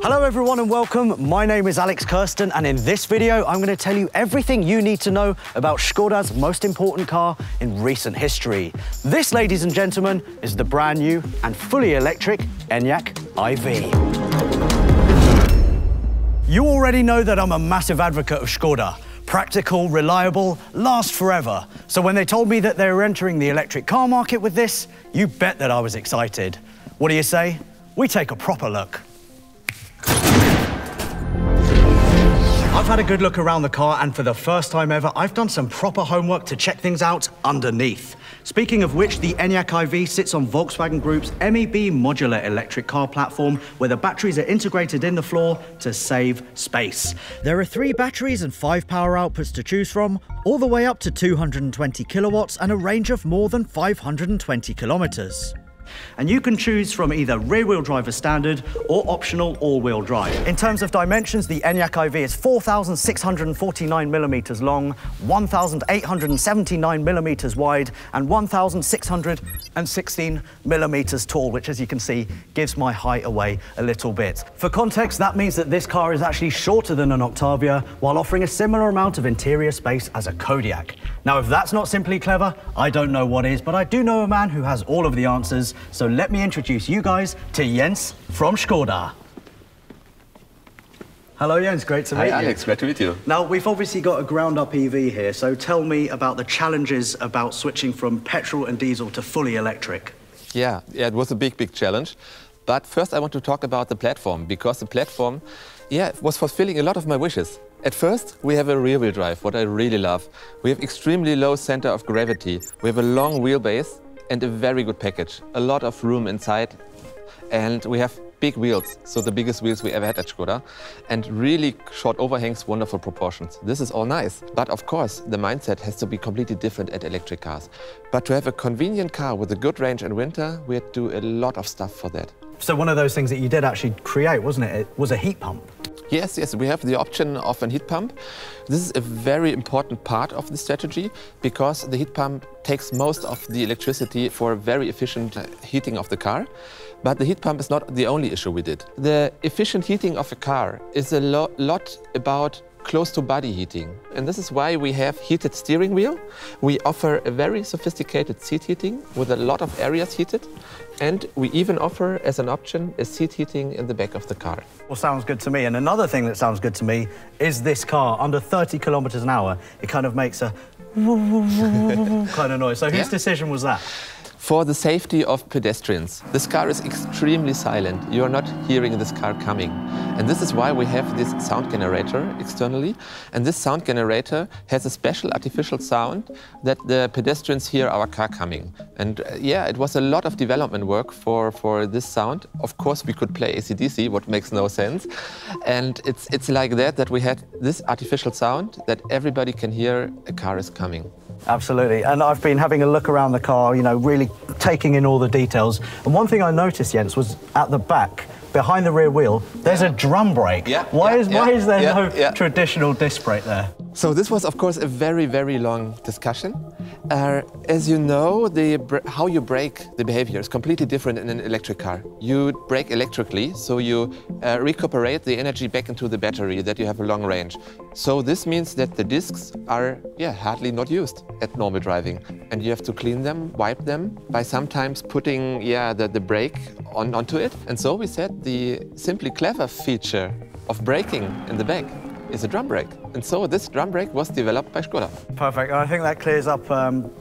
Hello everyone and welcome. My name is Alex Kersten, and in this video I'm going to tell you everything you need to know about Skoda's most important car in recent history. This, ladies and gentlemen, is the brand new and fully electric ENYAQ iV. You already know that I'm a massive advocate of Skoda. Practical, reliable, last forever. So when they told me that they were entering the electric car market with this, you bet that I was excited. What do you say? We take a proper look. I've had a good look around the car, and for the first time ever, I've done some proper homework to check things out underneath. Speaking of which, the ENYAQ iV sits on Volkswagen Group's MEB modular electric car platform, where the batteries are integrated in the floor to save space. There are 3 batteries and 5 power outputs to choose from, all the way up to 220 kilowatts and a range of more than 520 kilometers. And you can choose from either rear-wheel drive as standard or optional all-wheel drive. In terms of dimensions, the ENYAQ iV is 4,649 millimeters long, 1,879 millimeters wide, and 1,616 millimeters tall, which, as you can see, gives my height away a little bit. For context, that means that this car is actually shorter than an Octavia, while offering a similar amount of interior space as a Kodiaq. Now, if that's not simply clever, I don't know what is, but I do know a man who has all of the answers. So let me introduce you guys to Jens from Skoda. Hello Jens, great to meet you. Hi Alex, great to meet you. Now, we've obviously got a ground-up EV here, so tell me about the challenges about switching from petrol and diesel to fully electric. Yeah, it was a big challenge. But first I want to talk about the platform, because the platform, was fulfilling a lot of my wishes. At first, we have a rear-wheel drive, what I really love. We have extremely low center of gravity. We have a long wheelbase and a very good package. A lot of room inside. And we have big wheels, so the biggest wheels we ever had at Skoda. And really short overhangs, wonderful proportions. This is all nice. But of course, the mindset has to be completely different at electric cars. But to have a convenient car with a good range in winter, we had to do a lot of stuff for that. So one of those things that you did actually create, wasn't it? It was a heat pump. Yes, we have the option of a heat pump. This is a very important part of the strategy, because the heat pump takes most of the electricity for very efficient heating of the car. But the heat pump is not the only issue we did. The efficient heating of a car is a lot about close-to-body heating. And this is why we have heated steering wheel. We offer a very sophisticated seat heating with a lot of areas heated. And we even offer, as an option, a seat heating in the back of the car. Well, sounds good to me. And another thing that sounds good to me is this car, under 30 kilometers an hour, it kind of makes a kind of noise. So whose decision was that? For the safety of pedestrians. This car is extremely silent. You are not hearing this car coming. And this is why we have this sound generator externally. And this sound generator has a special artificial sound that the pedestrians hear our car coming. And it was a lot of development work for this sound. Of course, we could play AC/DC, what makes no sense. And it's like that we had this artificial sound that everybody can hear a car is coming. Absolutely, and I've been having a look around the car, really taking in all the details. And one thing I noticed, Jens, was at the back, behind the rear wheel, there's a drum brake. Why is there no traditional disc brake there? So this was, of course, a very long discussion. As you know, how you brake the behavior is completely different in an electric car. You brake electrically, so you recuperate the energy back into the battery, that you have a long range. So this means that the discs are hardly not used at normal driving. And you have to clean them, wipe them, by sometimes putting the brake onto it. And so we said the simply clever feature of braking in the back is a drum brake. And so this drum brake was developed by Skoda. Perfect. And I think that clears up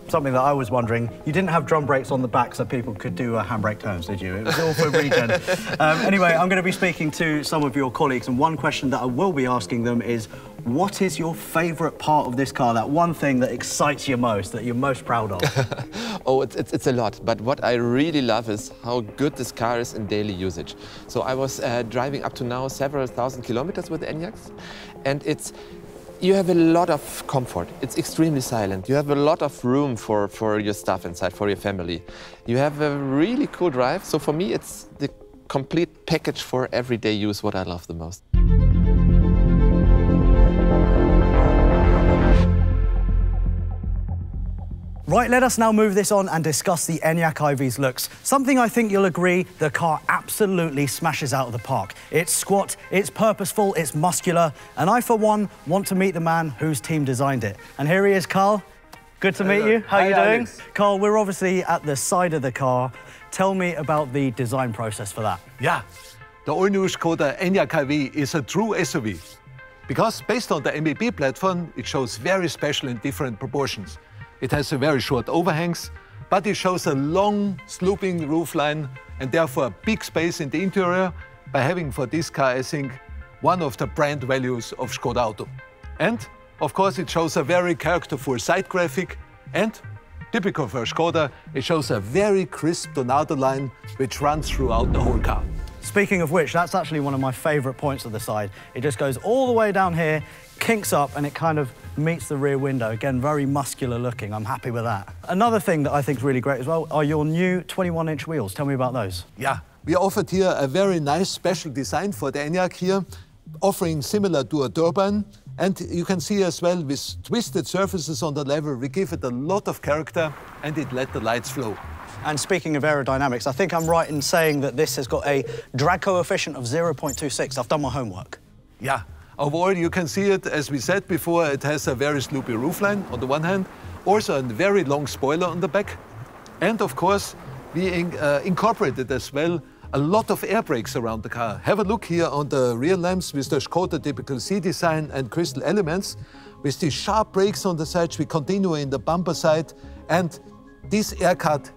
something that I was wondering. You didn't have drum brakes on the back so people could do handbrake turns, did you? It was all for regen. Anyway, I'm going to be speaking to some of your colleagues, and one question that I will be asking them is, what is your favourite part of this car, that one thing that excites you most, that you're most proud of? Oh, it's a lot. But what I really love is how good this car is in daily usage. So I was driving up to now several thousand kilometers with the ENYAQs, and you have a lot of comfort. It's extremely silent. You have a lot of room for your stuff inside, for your family. You have a really cool drive. So for me, it's the complete package for everyday use, what I love the most. Right, let us now move this on and discuss the ENYAQ IV's looks. Something I think you'll agree the car absolutely smashes out of the park. It's squat, it's purposeful, it's muscular, and I, for one, want to meet the man whose team designed it. And here he is, Karl. Good to meet you. How are you doing? Alex. Karl, we're obviously at the side of the car. Tell me about the design process for that. Yeah, the all-new Skoda ENYAQ IV is a true SUV. Because based on the MEB platform, it shows very special and different proportions. It has a very short overhangs, but it shows a long sloping roofline and therefore a big space in the interior by having for this car, I think, one of the brand values of Skoda Auto. And of course, it shows a very characterful side graphic and typical for Skoda, it shows a very crisp Tornado line which runs throughout the whole car. Speaking of which, that's actually one of my favourite points of the side. It just goes all the way down here, kinks up, and it kind of meets the rear window. Again, very muscular looking. I'm happy with that. Another thing that I think is really great as well are your new 21-inch wheels. Tell me about those. Yeah, we offered here a very nice special design for the ENYAQ here, offering similar to a turbine. And you can see as well with twisted surfaces on the level, we give it a lot of character and it let the lights flow. And speaking of aerodynamics, I think I'm right in saying that this has got a drag coefficient of 0.26. I've done my homework. Yeah, overall you can see it, as we said before, it has a very sloopy roofline on the one hand, also a very long spoiler on the back. And of course, we incorporated as well a lot of air brakes around the car. Have a look here on the rear lamps with the Skoda typical C design and crystal elements. With these sharp brakes on the sides, we continue in the bumper side, and this air cut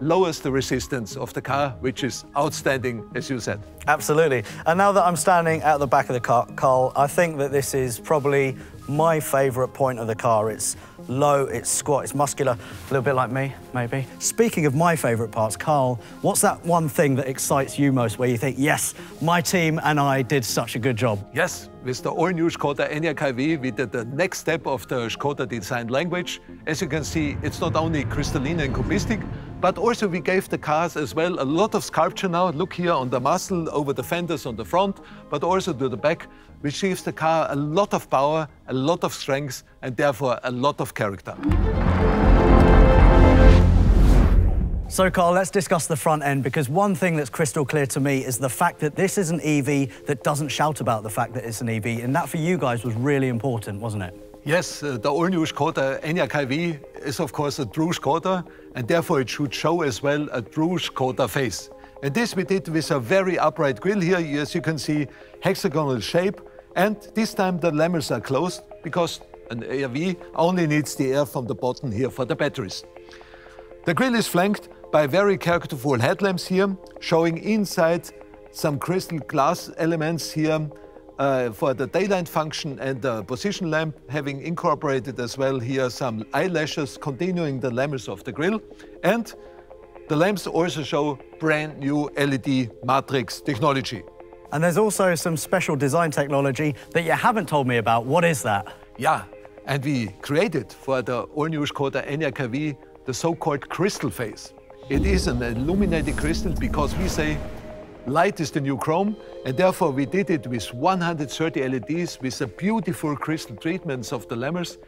lowers the resistance of the car, which is outstanding, as you said. Absolutely. And now that I'm standing at the back of the car, Karl, I think that this is probably my favourite point of the car. It's low, it's squat, it's muscular, a little bit like me, maybe. Speaking of my favourite parts, Karl, what's that one thing that excites you most where you think, yes, my team and I did such a good job? Yes, with the all-new Skoda ENYAQ IV, we did the next step of the Skoda design language. As you can see, it's not only crystalline and cubistic, but also we gave the cars as well a lot of sculpture now. Look here on the muzzle, over the fenders on the front, but also to the back, which gives the car a lot of power, a lot of strength, and therefore a lot of character. So, Karl, let's discuss the front end, because one thing that's crystal clear to me is the fact that this is an EV that doesn't shout about the fact that it's an EV, and that for you guys was really important, wasn't it? Yes, the all-new Skoda ENYAQ IV is of course a true Skoda, and therefore it should show as well a true Skoda face. And this we did with a very upright grille here, as you can see, hexagonal shape, and this time the lamels are closed because an ARV only needs the air from the bottom here for the batteries. The grille is flanked by very characterful headlamps here, showing inside some crystal glass elements here for the daylight function and the position lamp, having incorporated as well here some eyelashes continuing the lamels of the grille. And the lamps also show brand new LED matrix technology. And there's also some special design technology that you haven't told me about. What is that? Yeah, and we created for the all-new Skoda ENYAQ IV the so-called crystal face. It is an illuminated crystal because we say light is the new chrome, and therefore we did it with 130 LEDs with the beautiful crystal treatments of the lamels.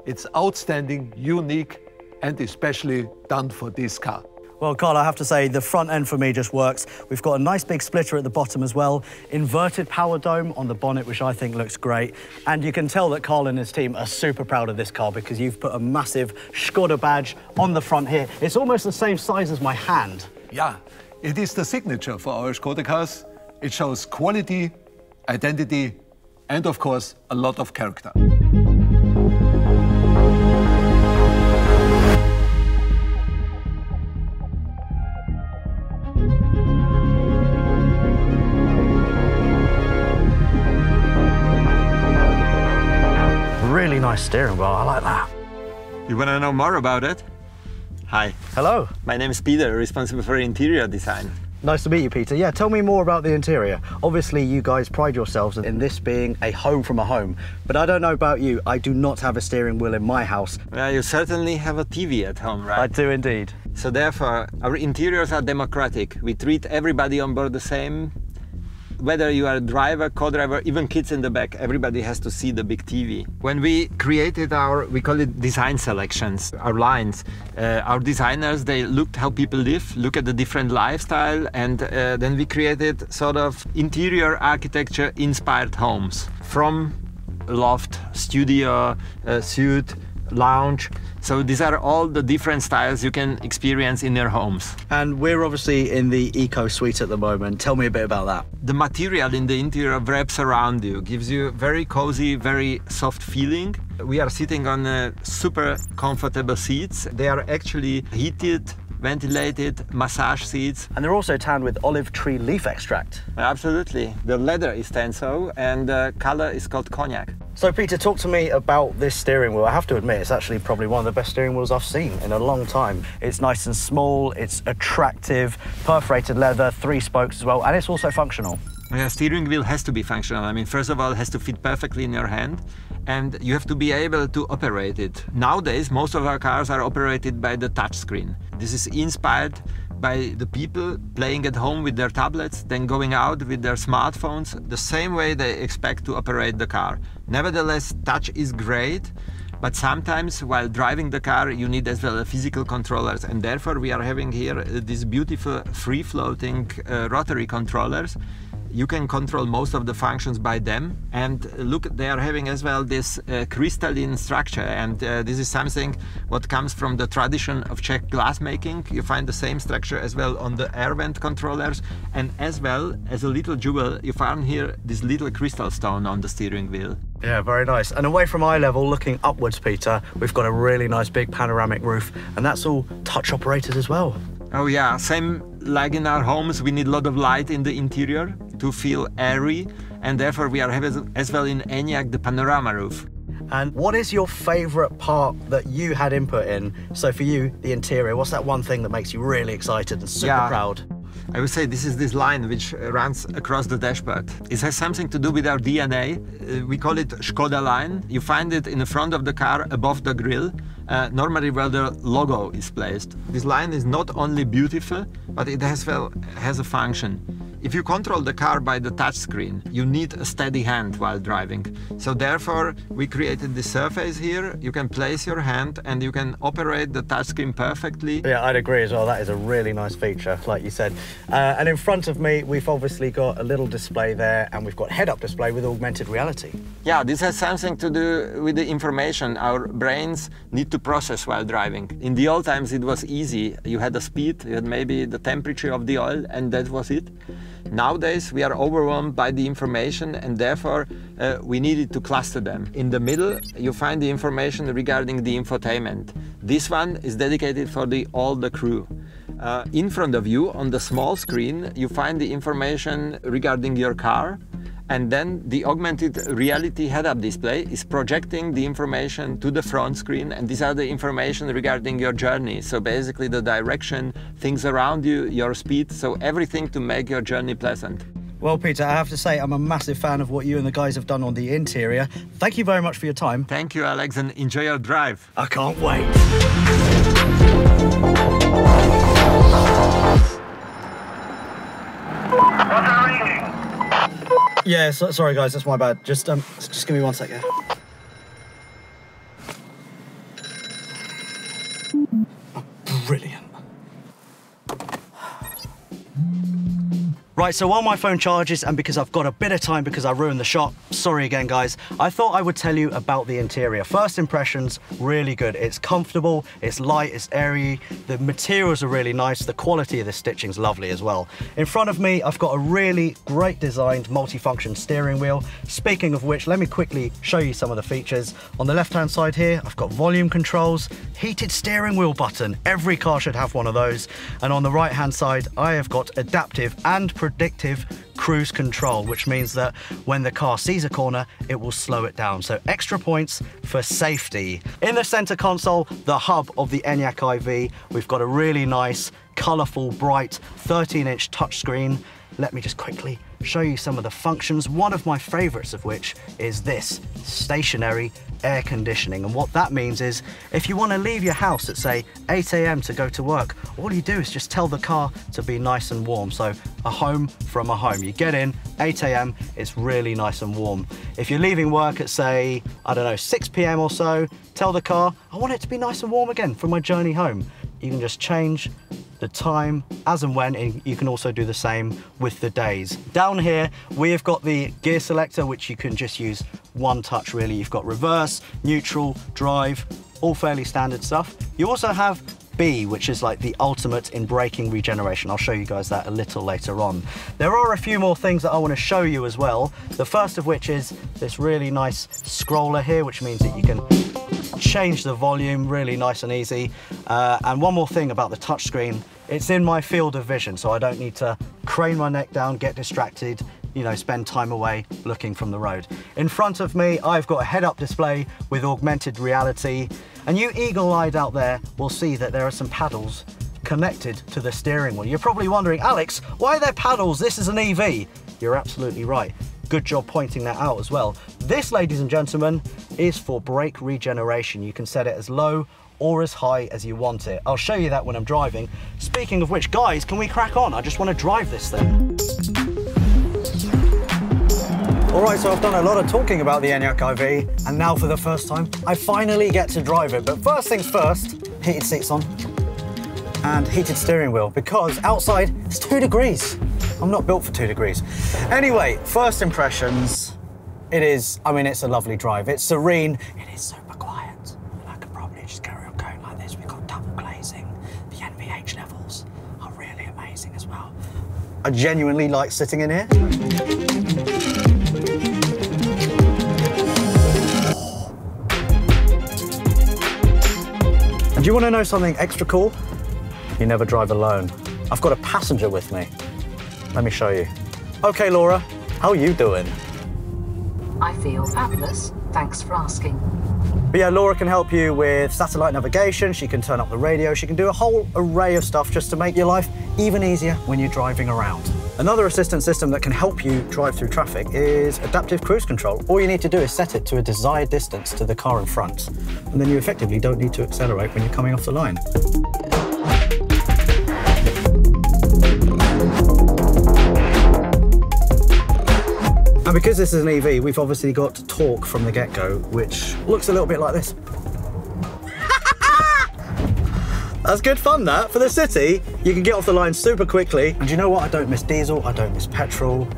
It's outstanding, unique, and especially done for this car. Well, Karl, I have to say, the front end for me just works. We've got a nice big splitter at the bottom as well, inverted power dome on the bonnet, which I think looks great. And you can tell that Karl and his team are super proud of this car because you've put a massive ŠKODA badge on the front here. It's almost the same size as my hand. Yeah, it is the signature for our Skoda cars. It shows quality, identity, and of course, a lot of character. Really nice steering wheel, I like that. You want to know more about it? Hi. Hello. My name is Peter, responsible for interior design. Nice to meet you, Peter. Yeah, tell me more about the interior. Obviously, you guys pride yourselves in this being a home from a home. But I don't know about you, I do not have a steering wheel in my house. Well, you certainly have a TV at home, right? I do indeed. So therefore, our interiors are democratic. We treat everybody on board the same. whether you are a driver, co-driver, even kids in the back, everybody has to see the big TV. When we created we call it design selections, our lines, our designers, they looked how people live, look at the different lifestyle, and then we created sort of interior architecture inspired homes from loft, studio, suite, lounge. So these are all the different styles you can experience in your homes. And we're obviously in the Eco Suite at the moment. Tell me a bit about that. The material in the interior wraps around you, gives you very cozy, very soft feeling. We are sitting on super comfortable seats. They are actually heated, ventilated, massage seats. And they're also tanned with olive tree leaf extract. Absolutely. The leather is tenso and the color is called cognac. So Peter, talk to me about this steering wheel. I have to admit, it's actually probably one of the best steering wheels I've seen in a long time. It's nice and small, it's attractive, perforated leather, 3 spokes as well, and it's also functional. Yeah, steering wheel has to be functional. I mean, first of all, it has to fit perfectly in your hand, and you have to be able to operate it. Nowadays, most of our cars are operated by the touchscreen. This is inspired by the people playing at home with their tablets, then going out with their smartphones, the same way they expect to operate the car. Nevertheless, touch is great, but sometimes while driving the car, you need as well physical controllers, and therefore we are having here these beautiful free-floating rotary controllers. You can control most of the functions by them, and look, they are having as well this crystalline structure, and this is something what comes from the tradition of Czech glassmaking. You find the same structure as well on the air vent controllers, and as well as a little jewel, you found here this little crystal stone on the steering wheel. Yeah, very nice. And away from eye level, looking upwards, Peter, we've got a really nice big panoramic roof, and that's all touch operated as well. Oh yeah, same like in our homes, we need a lot of light in the interior to feel airy, and therefore we are having as well in ENYAQ the panorama roof. And what is your favourite part that you had input in? So for you, the interior, what's that one thing that makes you really excited and super proud? I would say this is this line which runs across the dashboard. It has something to do with our DNA. We call it ŠKODA line. You find it in the front of the car above the grille, normally where the logo is placed. This line is not only beautiful, but it has a function. If you control the car by the touchscreen, you need a steady hand while driving. So therefore, we created this surface here. You can place your hand and you can operate the touchscreen perfectly. Yeah, I'd agree as well. That is a really nice feature, like you said. And in front of me, we've obviously got a little display there, and we've got head-up display with augmented reality. Yeah, this has something to do with the information our brains need to process while driving. In the old times, it was easy. You had the speed, you had maybe the temperature of the oil, and that was it. Nowadays, we are overwhelmed by the information, and therefore we needed to cluster them. In the middle, you find the information regarding the infotainment. This one is dedicated for all the crew. In front of you, on the small screen, you find the information regarding your car, and then the augmented reality head-up display is projecting the information to the front screen, and these are the information regarding your journey. So basically the direction, things around you, your speed, so everything to make your journey pleasant. Well, Peter, I have to say I'm a massive fan of what you and the guys have done on the interior. Thank you very much for your time. Thank you, Alex, and enjoy your drive. I can't wait. Yeah, sorry guys, that's my bad. Just give me 1 second. Oh, brilliant. Right, so while my phone charges, and because I've got a bit of time because I ruined the shot, sorry again guys, I thought I would tell you about the interior. First impressions, really good. It's comfortable, it's light, it's airy, the materials are really nice, the quality of the stitching's lovely as well. In front of me, I've got a really great designed multi-function steering wheel. Speaking of which, let me quickly show you some of the features. On the left-hand side here, I've got volume controls, heated steering wheel button. Every car should have one of those. And on the right-hand side, I have got adaptive and predictive cruise control, which means that when the car sees a corner, it will slow it down. So extra points for safety. In the center console, the hub of the ENYAQ iV, we've got a really nice, colorful, bright 13-inch touchscreen. Let me just quickly show you some of the functions, one of my favorites of which is this stationary air conditioning. And what that means is if you want to leave your house at say 8 AM to go to work, all you do is just tell the car to be nice and warm. So a home from a home. You get in 8 AM, it's really nice and warm. If you're leaving work at say, I don't know, 6 PM or so, tell the car, I want it to be nice and warm again for my journey home. You can just change the time as and when, and you can also do the same with the days. Down here, we've got the gear selector, which you can just use one touch really. You've got reverse, neutral, drive, all fairly standard stuff. You also have B, which is like the ultimate in braking regeneration. I'll show you guys that a little later on. There are a few more things that I want to show you as well. The first of which is this really nice scroller here, which means that you can change the volume really nice and easy. And one more thing about the touchscreen, it's in my field of vision, so I don't need to crane my neck down, get distracted, you know, spend time away looking from the road. In front of me, I've got a head-up display with augmented reality, and you eagle-eyed out there will see that there are some paddles connected to the steering wheel. You're probably wondering, Alex, why are there paddles? This is an EV. You're absolutely right. Good job pointing that out as well. This, ladies and gentlemen, is for brake regeneration. You can set it as low or as high as you want it. I'll show you that when I'm driving. Speaking of which, guys, can we crack on? I just want to drive this thing. All right, so I've done a lot of talking about the ENYAQ IV, and now for the first time, I finally get to drive it. But first things first, heated seats on and heated steering wheel, because outside it's 2 degrees. I'm not built for 2 degrees. Anyway, first impressions, it's a lovely drive. It's serene, it is super quiet. I could probably just carry on going like this. We've got double glazing. The NVH levels are really amazing as well. I genuinely like sitting in here. And do you want to know something extra cool? You never drive alone. I've got a passenger with me. Let me show you. Okay, Laura, how are you doing? I feel fabulous. Thanks for asking. But yeah, Laura can help you with satellite navigation. She can turn up the radio. She can do a whole array of stuff just to make your life even easier when you're driving around. Another assistance system that can help you drive through traffic is adaptive cruise control. All you need to do is set it to a desired distance to the car in front, and then you effectively don't need to accelerate when you're coming off the line. And because this is an EV, we've obviously got torque from the get-go, which looks a little bit like this. That's good fun, that. For the city, you can get off the line super quickly. And you know what? I don't miss diesel, I don't miss petrol.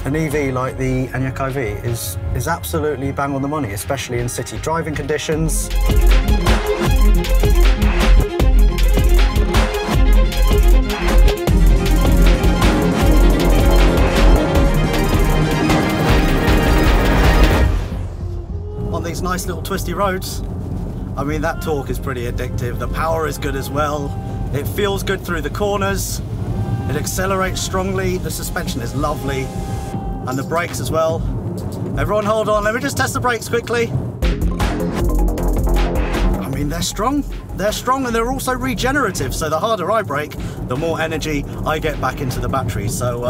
An EV like the ENYAQ IV is absolutely bang on the money, especially in city driving conditions. These nice little twisty roads. I mean, that torque is pretty addictive. The power is good as well. It feels good through the corners. It accelerates strongly. The suspension is lovely. And the brakes as well. Everyone hold on, let me just test the brakes quickly. I mean, they're strong. They're strong and they're also regenerative. So the harder I brake, the more energy I get back into the battery. So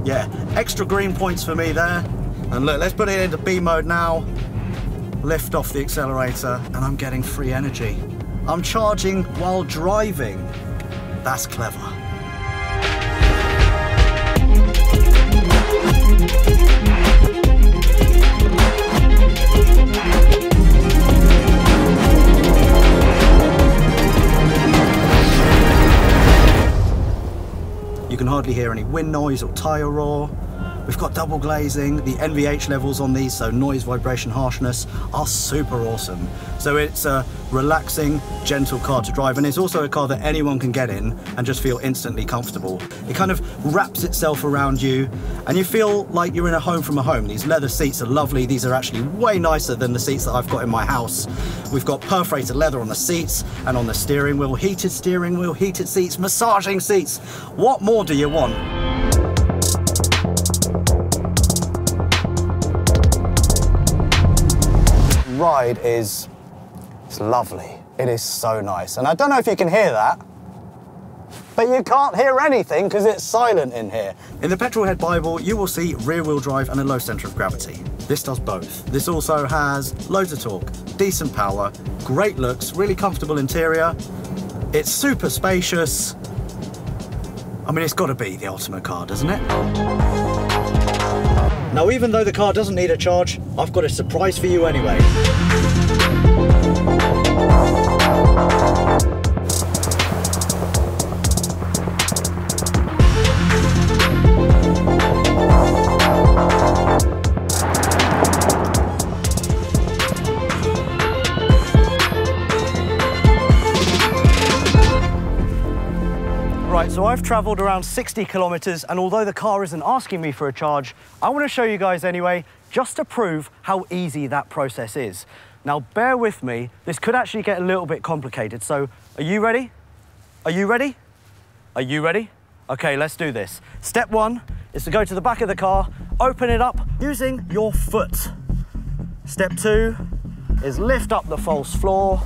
yeah, extra green points for me there. And look, let's put it into B mode now. Lift off the accelerator and I'm getting free energy. I'm charging while driving. That's clever. You can hardly hear any wind noise or tyre roar. We've got double glazing. The NVH levels on these, so noise, vibration, harshness, are super awesome. So it's a relaxing, gentle car to drive, and it's also a car that anyone can get in and just feel instantly comfortable. It kind of wraps itself around you, and you feel like you're in a home from a home. These leather seats are lovely. These are actually way nicer than the seats that I've got in my house. We've got perforated leather on the seats and on the steering wheel, heated seats, massaging seats. What more do you want? Ride is lovely. It is so nice. And I don't know if you can hear that. But you can't hear anything because it's silent in here. In the Petrolhead Bible, you will see rear-wheel drive and a low centre of gravity. This does both. This also has loads of torque, decent power, great looks, really comfortable interior. It's super spacious. I mean, it's got to be the ultimate car, doesn't it? Now, even though the car doesn't need a charge, I've got a surprise for you anyway. So I've travelled around 60 kilometres, and although the car isn't asking me for a charge, I want to show you guys anyway, just to prove how easy that process is. Now, bear with me, this could actually get a little bit complicated. So, are you ready? Are you ready? Are you ready? Okay, let's do this. Step one is to go to the back of the car, open it up using your foot. Step two is lift up the false floor,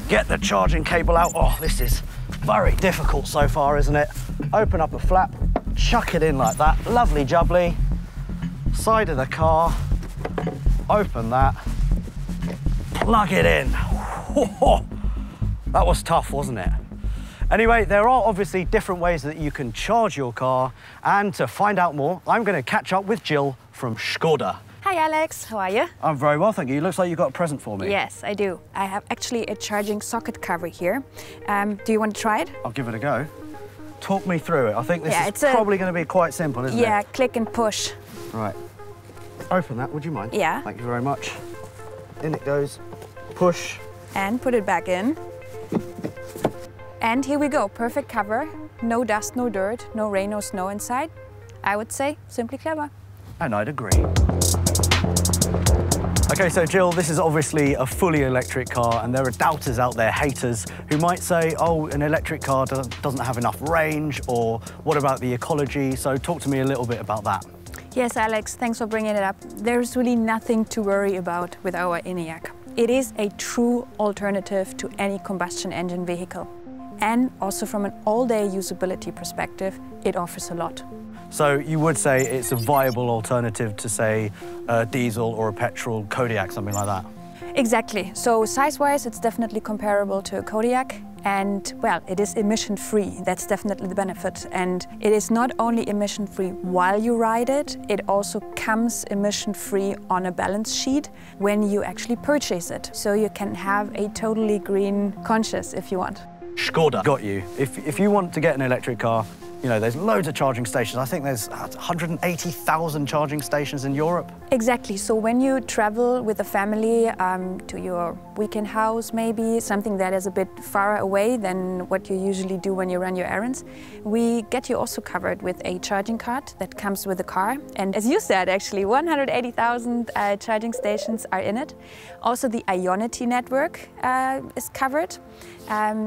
get the charging cable out. Oh, this is very difficult so far, isn't it? Open up a flap, chuck it in like that, lovely jubbly. Side of the car, open that, plug it in. That was tough, wasn't it? Anyway, there are obviously different ways that you can charge your car, and to find out more, I'm going to catch up with Jill from ŠKODA. Hi Alex, how are you? I'm very well, thank you. Looks like you've got a present for me. Yes, I do. I have actually a charging socket cover here. Do you want to try it? I'll give it a go. Talk me through it. I think this is it's probably going to be quite simple, isn't it? Yeah, click and push. Right. Open that, would you mind? Yeah. Thank you very much. In it goes. Push. And put it back in. And here we go, perfect cover. No dust, no dirt, no rain, no snow inside. I would say simply clever. And I'd agree. Okay, so Jill, this is obviously a fully electric car, and there are doubters out there, haters, who might say, oh, an electric car doesn't have enough range, or what about the ecology? So talk to me a little bit about that. Yes, Alex, thanks for bringing it up. There's really nothing to worry about with our ENYAQ. It is a true alternative to any combustion engine vehicle. And also from an all-day usability perspective, it offers a lot. So you would say it's a viable alternative to, say, a diesel or a petrol Kodiaq, something like that? Exactly. So size-wise, it's definitely comparable to a Kodiaq. And, well, it is emission-free. That's definitely the benefit. And it is not only emission-free while you ride it, it also comes emission-free on a balance sheet when you actually purchase it. So you can have a totally green conscience if you want. ŠKODA got you. If you want to get an electric car, you know, there's loads of charging stations. I think there's 180,000 charging stations in Europe. Exactly. So when you travel with a family to your weekend house, maybe something that is a bit far away than what you usually do when you run your errands, we get you also covered with a charging card that comes with the car. And as you said, actually, 180,000 charging stations are in it. Also, the Ionity network is covered.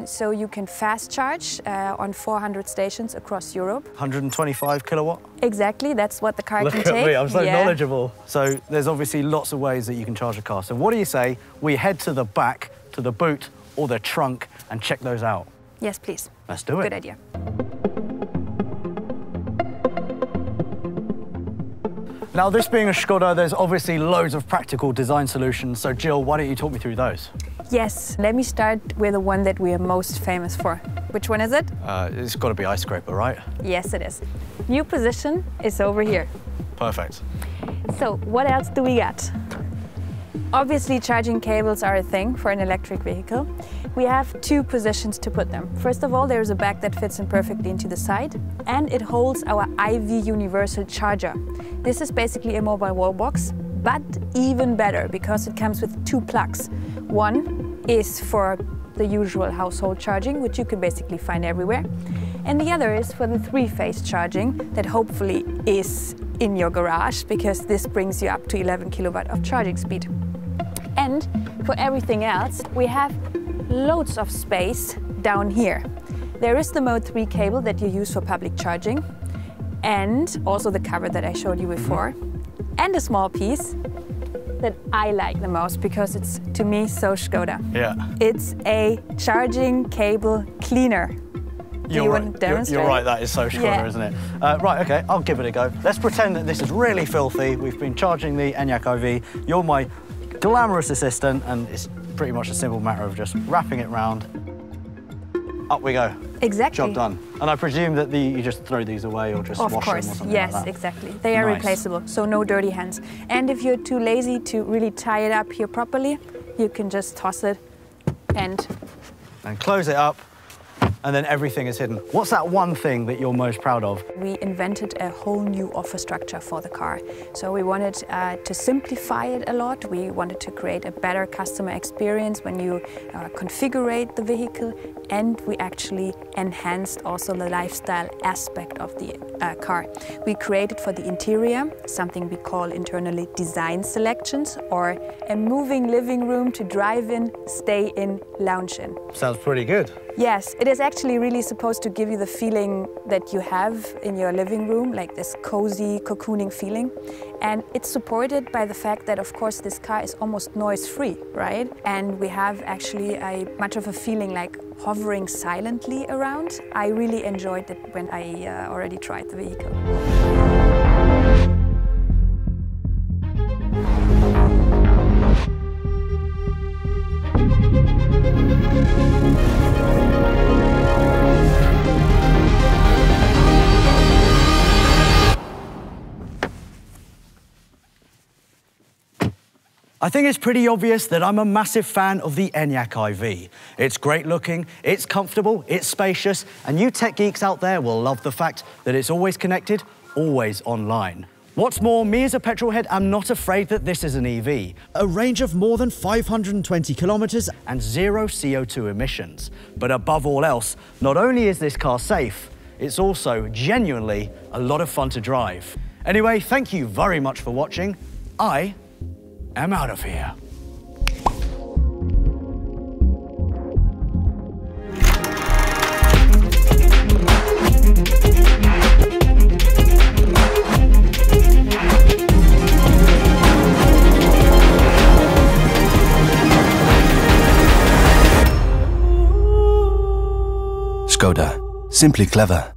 So you can fast charge on 400 stations across Europe. 125 kilowatt? Exactly, that's what the car can take. Look at me, I'm so knowledgeable. So there's obviously lots of ways that you can charge a car. So what do you say we head to the back, to the boot or the trunk and check those out? Yes, please. Let's do it. Good idea. Now, this being a ŠKODA, there's obviously loads of practical design solutions. So Jill, why don't you talk me through those? Yes, let me start with the one that we are most famous for. Which one is it? It's got to be ice scraper, right? Yes, it is. New position is over here. Perfect. So, what else do we got? Obviously, charging cables are a thing for an electric vehicle. We have two positions to put them. First of all, there's a bag that fits in perfectly into the side, and it holds our IV universal charger. This is basically a mobile wall box, but even better because it comes with two plugs. One is for the usual household charging, which you can basically find everywhere. And the other is for the three-phase charging that hopefully is in your garage, because this brings you up to 11 kilowatt of charging speed. And for everything else, we have loads of space down here. There is the Mode 3 cable that you use for public charging, and also the cover that I showed you before, and a small piece that I like the most because it's, to me, so ŠKODA. Yeah. It's a charging cable cleaner. Do you want to demonstrate? You're right, that is so ŠKODA, isn't it? Right, okay, I'll give it a go. Let's pretend that this is really filthy. We've been charging the ENYAQ IV. You're my glamorous assistant, and it's pretty much a simple matter of just wrapping it round. Up we go. Exactly. Job done. And I presume that you just throw these away or just wash them or something yes, like that. exactly. They are replaceable, so no dirty hands. And if you're too lazy to really tie it up here properly, you can just toss it and close it up, and then everything is hidden. What's that one thing that you're most proud of? We invented a whole new offer structure for the car. So we wanted to simplify it a lot. We wanted to create a better customer experience when you configure the vehicle, and we actually enhanced also the lifestyle aspect of the car. We created for the interior something we call internally design selections, or a moving living room to drive in, stay in, lounge in. Sounds pretty good. Yes, it is actually really supposed to give you the feeling that you have in your living room, like this cozy, cocooning feeling. And it's supported by the fact that, of course, this car is almost noise-free, right? And we have actually much of a feeling like hovering silently around. I really enjoyed it when I already tried the vehicle. I think it's pretty obvious that I'm a massive fan of the ENYAQ IV. It's great looking, it's comfortable, it's spacious, and you tech geeks out there will love the fact that it's always connected, always online. What's more, me as a petrol head am not afraid that this is an EV. A range of more than 520 kilometers and 0 CO2 emissions. But above all else, not only is this car safe, it's also genuinely a lot of fun to drive. Anyway, thank you very much for watching. I'm out of here. Skoda. Simply clever.